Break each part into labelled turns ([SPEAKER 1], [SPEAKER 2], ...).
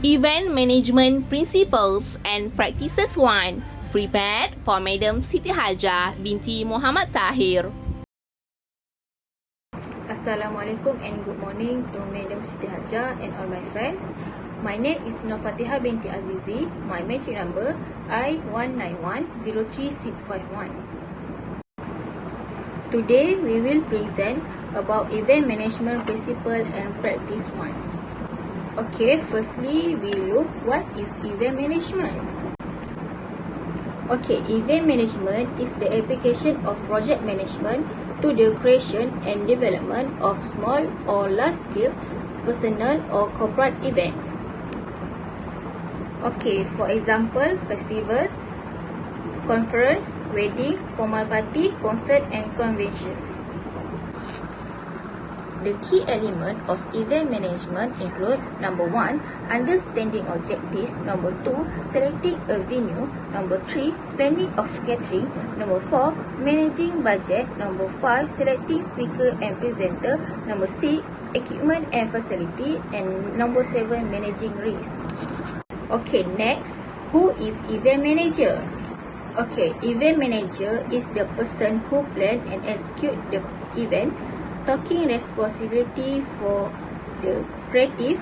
[SPEAKER 1] Event Management Principles and Practices 1, prepared for Madam Siti Haja binti Muhammad Tahir.
[SPEAKER 2] Assalamualaikum and good morning to Madam Siti Haja and all my friends. My name is Nur Fatihah binti Azizi. My matric number I191-03651. Today we will present about event management principle and practice 1. Okay, firstly we look what is event management. Okay, event management is the application of project management to the creation and development of small or large-scale personal or corporate event. Okay, for example, festival, conference, wedding, formal party, concert and convention. The key element of event management include number 1, understanding objectives, number 2, selecting a venue, number 3, planning of catering, number 4, managing budget, number 5, selecting speaker and presenter, number 6, equipment and facility, and number 7, managing risk. Okay, next, who is event manager? Okay, event manager is the person who plan and execute the event, taking responsibility for the creative,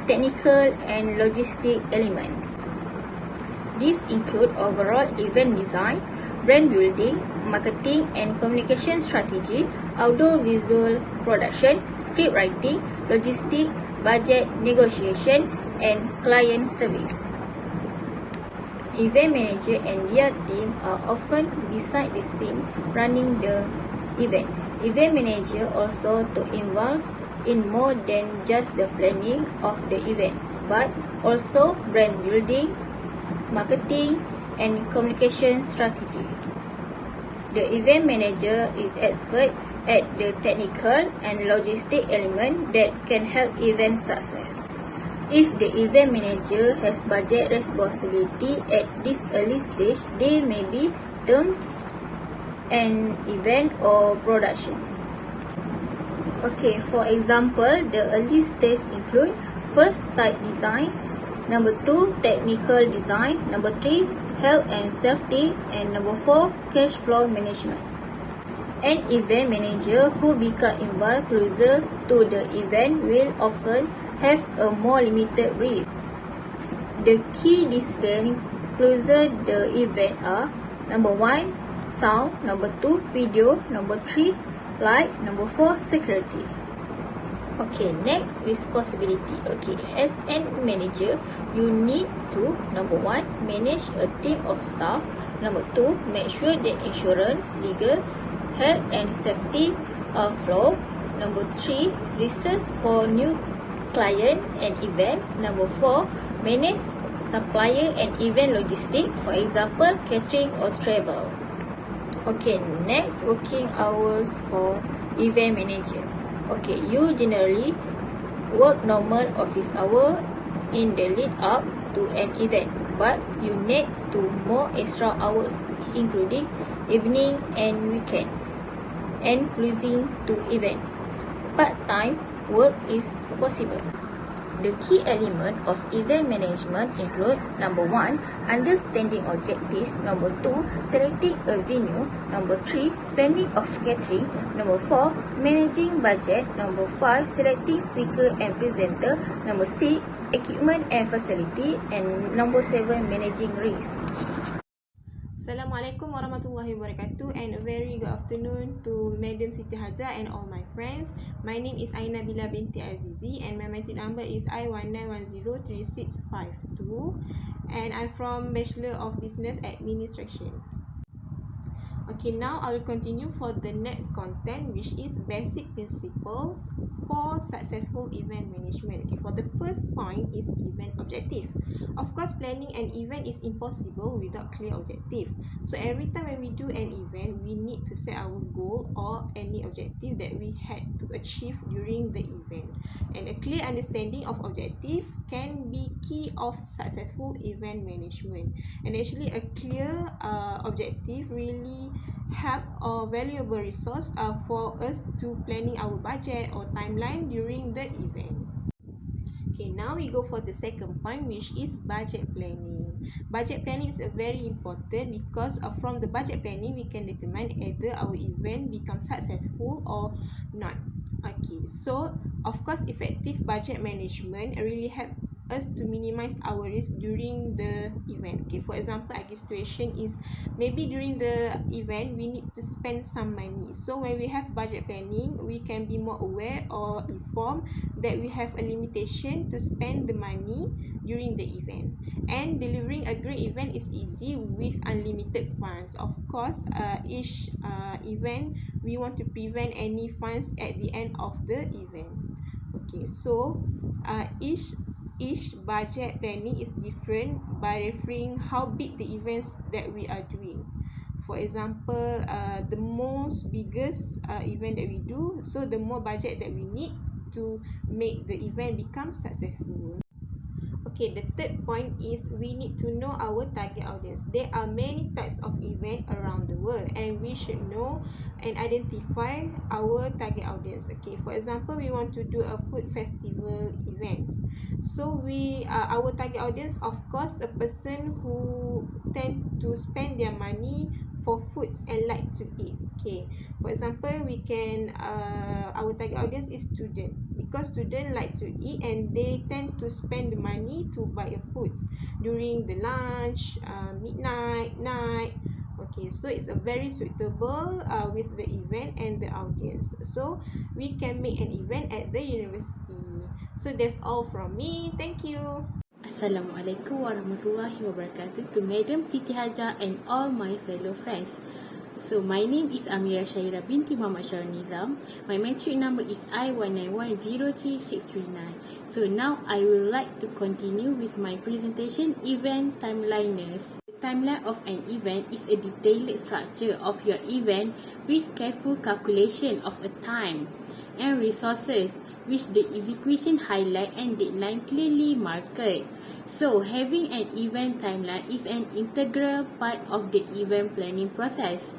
[SPEAKER 2] technical and logistic elements. These include overall event design, brand building, marketing and communication strategy, audio-visual production, script writing, logistic, budget, negotiation and client service. Event manager and their team are often beside the scene running the event. Event manager also involves in more than just the planning of the events, but also brand building, marketing, and communication strategy. The event manager is expert at the technical and logistic element that can help event success. If the event manager has budget responsibility at this early stage, they may be terms an event or production. Okay, for example, the early stage include first site design, number 2 technical design, number 3 health and safety, and number 4 cash flow management. An event manager who become involved closer to the event will often have a more limited brief. The key discipline closer the event are number 1 sound, number 2 video, number 3 light, number 4 security. Okay, next responsibility. Okay, as an manager, you need to number 1 manage a team of staff, number 2 make sure that insurance, legal, health and safety are flow, number 3 research for new client and events, number 4 manage supplier and event logistic, for example catering or travel. Okay, next working hours for event manager. Okay, you generally work normal office hour in the lead up to an event, but you need to more extra hours including evening and weekend and closing to event. Part-time work is possible. The key element of event management include number 1, understanding objectives, number 2, selecting a venue, number 3, planning of catering, number 4, managing budget, number 5, selecting speaker and presenter, number 6, equipment and facility, and number 7, managing risk.
[SPEAKER 3] Assalamualaikum warahmatullahi wabarakatuh and a very good afternoon to Madam Siti Haja and all my friends. My name is Aina Bila binti Azizi and my matric number is I19103652 and I'm from Bachelor of Business Administration. Okay, now I will continue for the next content, which is basic principles for successful event management. Okay, for the first point is event objective. Of course, planning an event is impossible without clear objective. So every time when we do an event, we need to set our goal or any objective that we had to achieve during the event. And a clear understanding of objective can be key of successful event management. And actually, a clear objective really help or valuable resource for us to planning our budget or timeline during the event. Okay, now we go for the second point, which is budget planning. Budget planning is very important because from the budget planning, we can determine either our event becomes successful or not. Okay, so of course, effective budget management really help us to minimize our risk during the event. Okay, for example, a situation is maybe during the event we need to spend some money. So when we have budget planning, we can be more aware or informed that we have a limitation to spend the money during the event. And delivering a great event is easy with unlimited funds. Of course, each event we want to prevent any funds at the end of the event. Okay, so each budget planning is different by referring how big the events that we are doing. For example, the most biggest event that we do, so the more budget that we need to make the event become successful. Okay, the third point is we need to know our target audience. There are many types of event around the world and we should know and identify our target audience. Okay, for example, we want to do a food festival event. So our target audience, of course, a person who tend to spend their money for foods and like to eat. Okay, for example, we can our target audience is student because students like to eat and they tend to spend the money to buy foods during the lunch, midnight, night. Okay, so it's a very suitable with the event and the audience. So we can make an event at the university. So that's all from me. Thank you.
[SPEAKER 4] Assalamualaikum warahmatullahi wabarakatuh to Madam Siti Hajah and all my fellow friends. So my name is Amira Syairah binti Muhammad Syarul Nizam. My matric number is I1910369. So now I would like to continue with my presentation, event timeliners. The timeline of an event is a detailed structure of your event with careful calculation of a time and resources which the execution highlight and deadline clearly marked. So, having an event timeline is an integral part of the event planning process.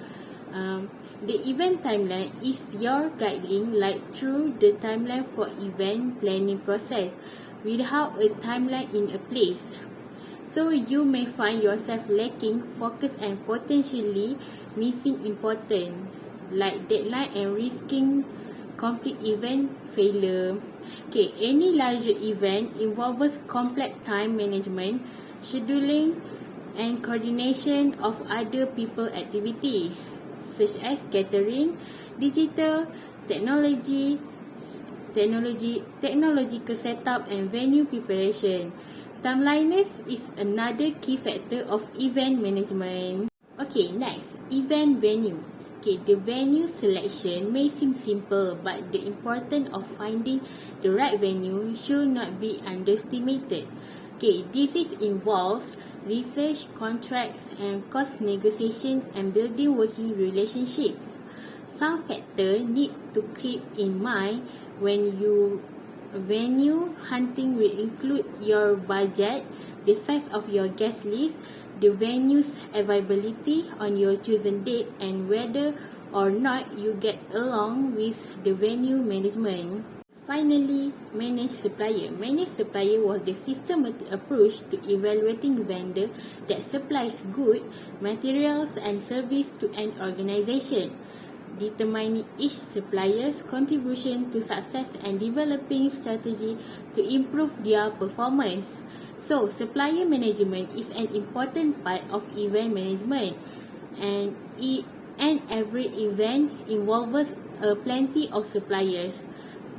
[SPEAKER 4] The event timeline is your guideline light through the timeline for event planning process. Without a timeline in a place, so you may find yourself lacking focus and potentially missing important like deadline and risking complete event failure. Okay, any larger event involves complex time management, scheduling, and coordination of other people activity, such as catering, digital, technological setup, and venue preparation. Timeliness is another key factor of event management. Okay, next, event venue. Okay, the venue selection may seem simple, but the importance of finding the right venue should not be underestimated. Okay, this involves research, contracts, and cost negotiation and building working relationships. Some factors need to keep in mind when you venue hunting will include your budget, the size of your guest list, the venue's availability on your chosen date, and whether or not you get along with the venue management. Finally, manage supplier. Manage supplier was the systematic approach to evaluating vendor that supplies goods, materials, and service to an organization, determining each supplier's contribution to success and developing strategy to improve their performance. So, supplier management is an important part of event management, and every event involves plenty of suppliers.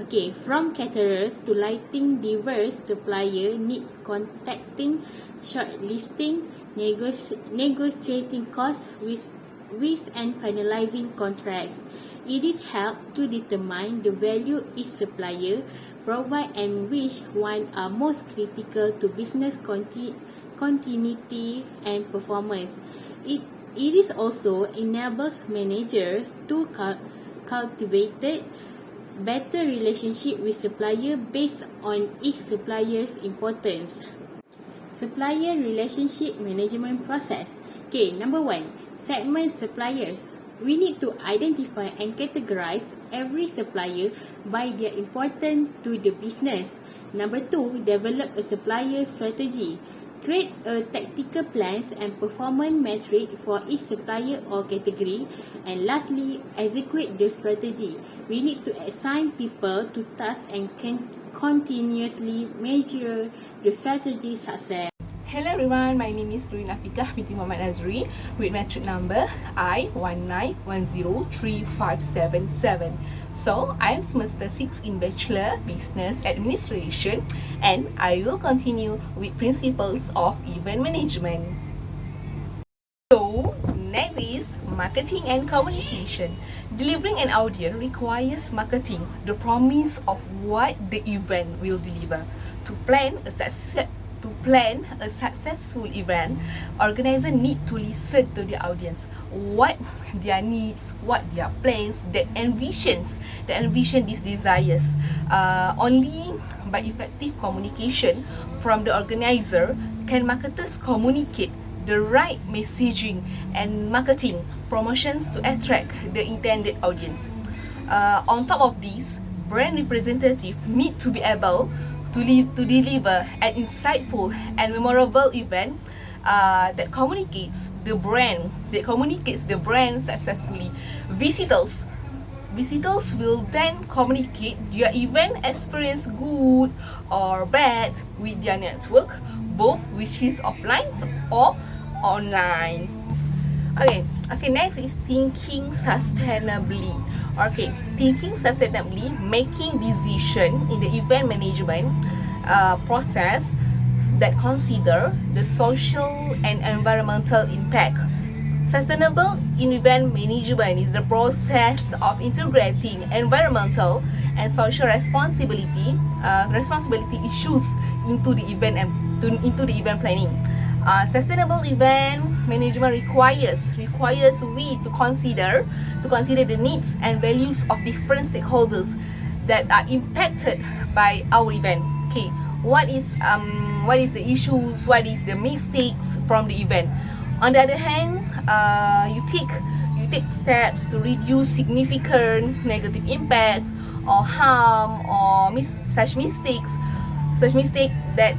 [SPEAKER 4] Okay, from caterers to lighting, diverse suppliers need contacting, shortlisting, negotiating costs with and finalizing contracts. It is helped to determine the value each supplier provide and which one are most critical to business continuity and performance. It is also enables managers to cultivate better relationship with supplier based on each supplier's importance. Supplier relationship management process. Okay, number 1, segment suppliers. We need to identify and categorize every supplier by their importance to the business. Number 2, develop a supplier strategy. Create a tactical plans and performance metric for each supplier or category. And lastly, execute the strategy. We need to assign people to tasks and can continuously measure the strategy success.
[SPEAKER 1] Hello everyone, my name is Nurin Afiqah binti Muhammad Nazri with metric number I19103577. So, I am semester 6 in Bachelor Business Administration and I will continue with principles of event management. So, next is marketing and communication. Delivering an audience requires marketing, the promise of what the event will deliver. To plan a successful event, organizers need to listen to the audience, what their needs, what their plans, the envision these desires. Only by effective communication from the organizer can marketers communicate the right messaging and marketing promotions to attract the intended audience. On top of this, brand representatives need to be able to deliver an insightful and memorable event that communicates the brand successfully. Visitors will then communicate their event experience, good or bad, with their network, both which is offline or online. Okay, next is thinking sustainably. Thinking sustainably, making decision in the event management process that consider the social and environmental impact. Sustainable in event management is the process of integrating environmental and social responsibility issues into the event planning. Sustainable event management requires we to consider the needs and values of different stakeholders that are impacted by our event. Okay, what is the issues? What is the mistakes from the event? On the other hand, you take steps to reduce significant negative impacts or harm or such mistakes that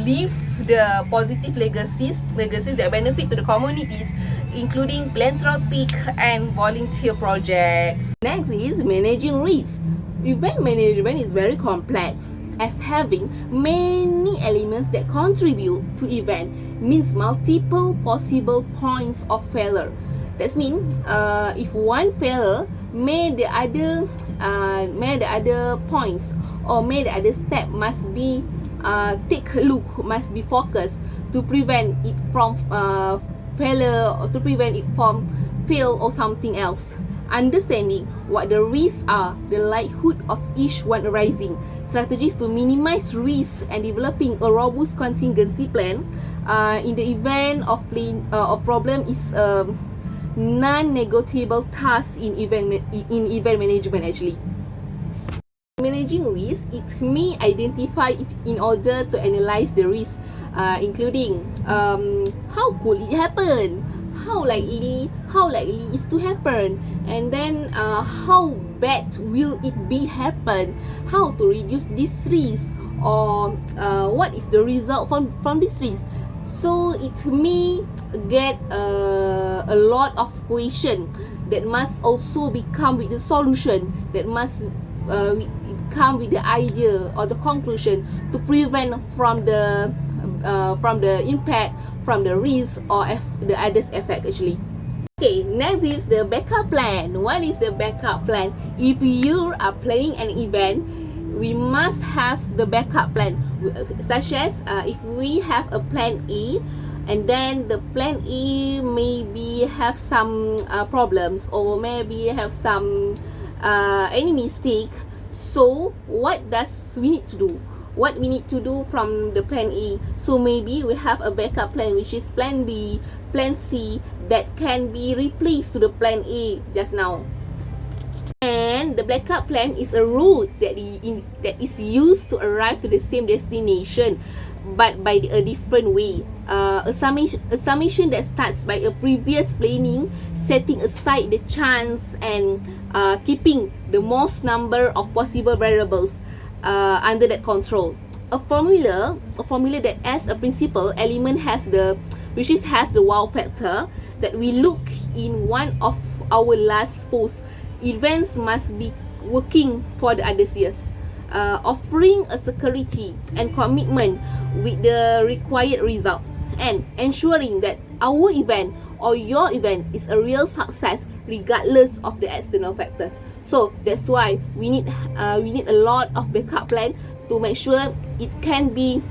[SPEAKER 1] leave the positive legacies that benefit to the communities, including philanthropic and volunteer projects. Next is managing risk. Event management is very complex, as having many elements that contribute to event means multiple possible points of failure. That means if one failure, may the other points or may the other step must be take a look, must be focused to prevent it from failure or to prevent it from fail or something else. Understanding what the risks are, the likelihood of each one arising, strategies to minimize risks, and developing a robust contingency plan in the event of problem is a non-negotiable task in event management actually. Managing risk, it may identify in order to analyze the risk, including how could it happen, how likely is to happen, and then how bad will it be happen, how to reduce this risk, or what is the result from this risk. So it may get a lot of question that must also become with the solution, that must come with the idea or the conclusion to prevent from the impact, from the risk or the others effect actually. Okay, next is the backup plan. What is the backup plan? If you are planning an event, we must have the backup plan, such as if we have a plan A, and then the plan A maybe have some problems or maybe have some any mistake. So what does we need to do? What we need to do from the plan A? So maybe we have a backup plan, which is plan B, plan C, that can be replaced to the plan A just now. And the backup plan is a route that is used to arrive to the same destination, but by a different way. A summation that starts by a previous planning, setting aside the chance and keeping the most number of possible variables under that control. a formula that as a principal element has the wow factor, that we look in one of our last posts. Events must be working for the others years, offering a security and commitment with the required result, and ensuring that our event or your event is a real success regardless of the external factors. So that's why we need a lot of backup plan to make sure it can be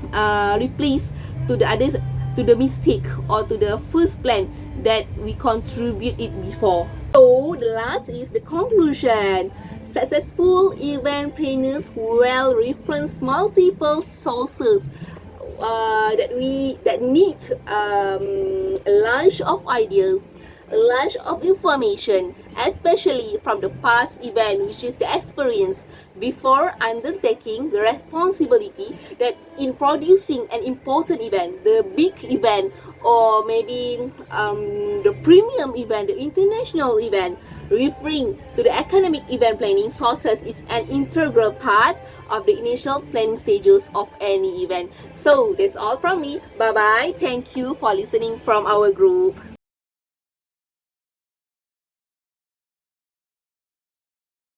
[SPEAKER 1] replaced to the others, to the mistake or to the first plan that we contribute it before. So the last is the conclusion. Successful event planners will reference multiple sources that need a lunch of ideas, a lunch of information, especially from the past event, which is the experience, before undertaking the responsibility that in producing an important event, the big event, or maybe the premium event, the international event. Referring to the academic event planning sources is an integral part of the initial planning stages of any event. So that's all from me. Bye bye. Thank you for listening from our group.